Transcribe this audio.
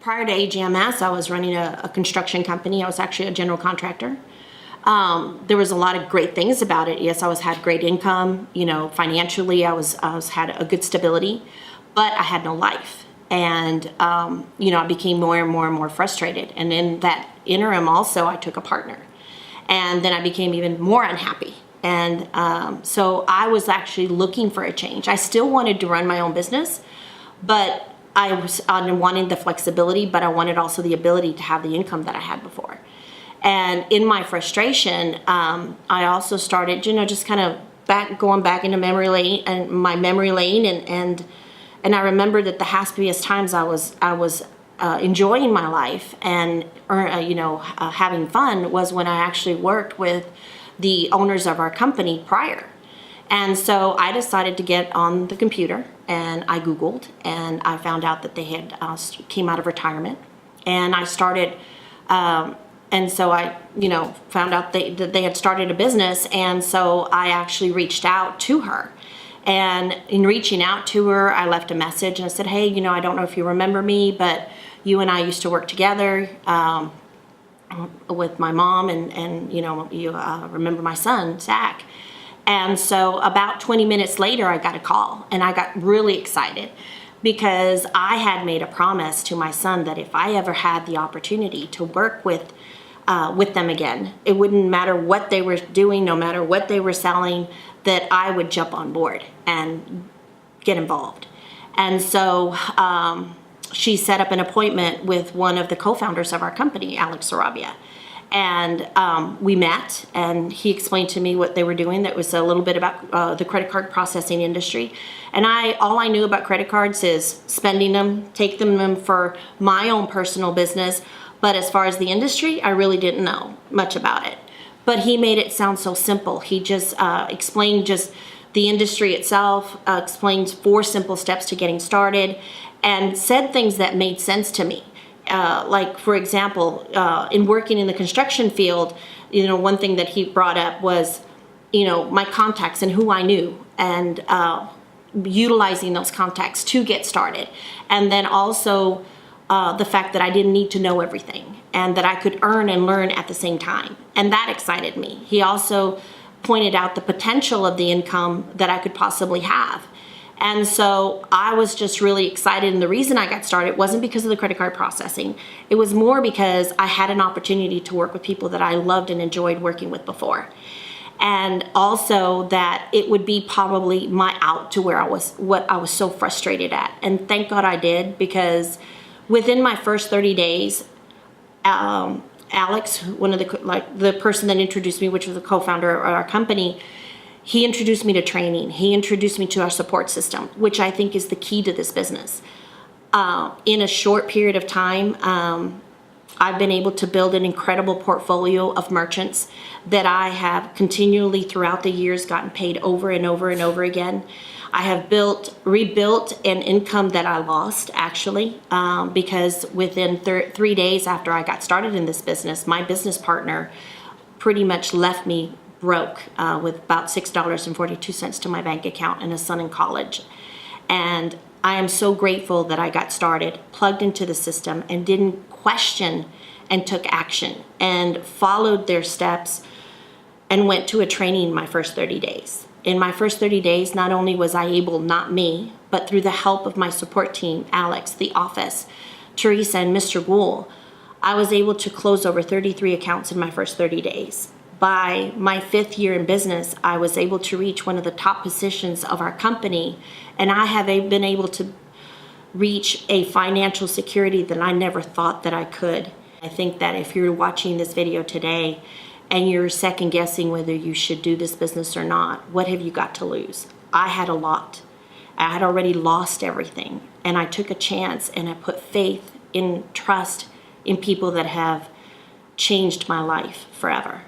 Prior to AGMS, I was running a construction company. I was actually a general contractor. There was a lot of great things about it. Yes, had great income. Financially, I had a good stability, but I had no life. And I became more and more frustrated. And in that interim, also, I took a partner, and then I became even more unhappy. And so I was actually looking for a change. I still wanted to run my own business, but I wanted the flexibility, but I wanted also the ability to have the income that I had before. And in my frustration, I also started, just kind of going back into memory lane and I remember that the happiest times I was enjoying my life and having fun was when I actually worked with the owners of our company prior. And so I decided to get on the computer and I Googled and I found out that they had came out of retirement, and I started and so I found out that they had started a business. And so I actually reached out to her, and in reaching out to her, I left a message and I said, hey, I don't know if you remember me, but you and I used to work together with my mom, and you remember my son, Zach. And so about 20 minutes later, I got a call, and I got really excited because I had made a promise to my son that if I ever had the opportunity to work with them again, it wouldn't matter what they were doing, no matter what they were selling, that I would jump on board and get involved. And so she set up an appointment with one of the co-founders of our company, Alex Sarabia. And we met, and he explained to me what they were doing. That was a little bit about the credit card processing industry. And all I knew about credit cards is spending them, taking them for my own personal business. But as far as the industry, I really didn't know much about it. But he made it sound so simple. He just explained just the industry itself, explained 4 simple steps to getting started, and said things that made sense to me. Like, for example, in working in the construction field, one thing that he brought up was, my contacts and who I knew, and utilizing those contacts to get started. And then also the fact that I didn't need to know everything, and that I could earn and learn at the same time. And that excited me. He also pointed out the potential of the income that I could possibly have. And so I was just really excited. And the reason I got started wasn't because of the credit card processing. It was more because I had an opportunity to work with people that I loved and enjoyed working with before. And also that it would be probably my out to what I was so frustrated at. And thank God I did, because within my first 30 days, Alex, one of the person that introduced me, which was the co-founder of our company, he introduced me to training. He introduced me to our support system, which I think is the key to this business. In a short period of time, I've been able to build an incredible portfolio of merchants that I have continually throughout the years gotten paid over and over and over again. I have rebuilt an income that I lost, actually, because within 3 days after I got started in this business, my business partner pretty much left me broke with about $6.42 to my bank account and a son in college. And I am so grateful that I got started, plugged into the system, and didn't question, and took action and followed their steps and went to a training my first 30 days. In my first 30 days, not only was I able, not me, but through the help of my support team, Alex, the office, Teresa, and Mr. Gould, I was able to close over 33 accounts in my first 30 days. By my 5th year in business, I was able to reach one of the top positions of our company, and I have been able to reach a financial security that I never thought that I could. I think that if you're watching this video today and you're second guessing whether you should do this business or not, what have you got to lose? I had a lot. I had already lost everything, and I took a chance, and I put faith in trust in people that have changed my life forever.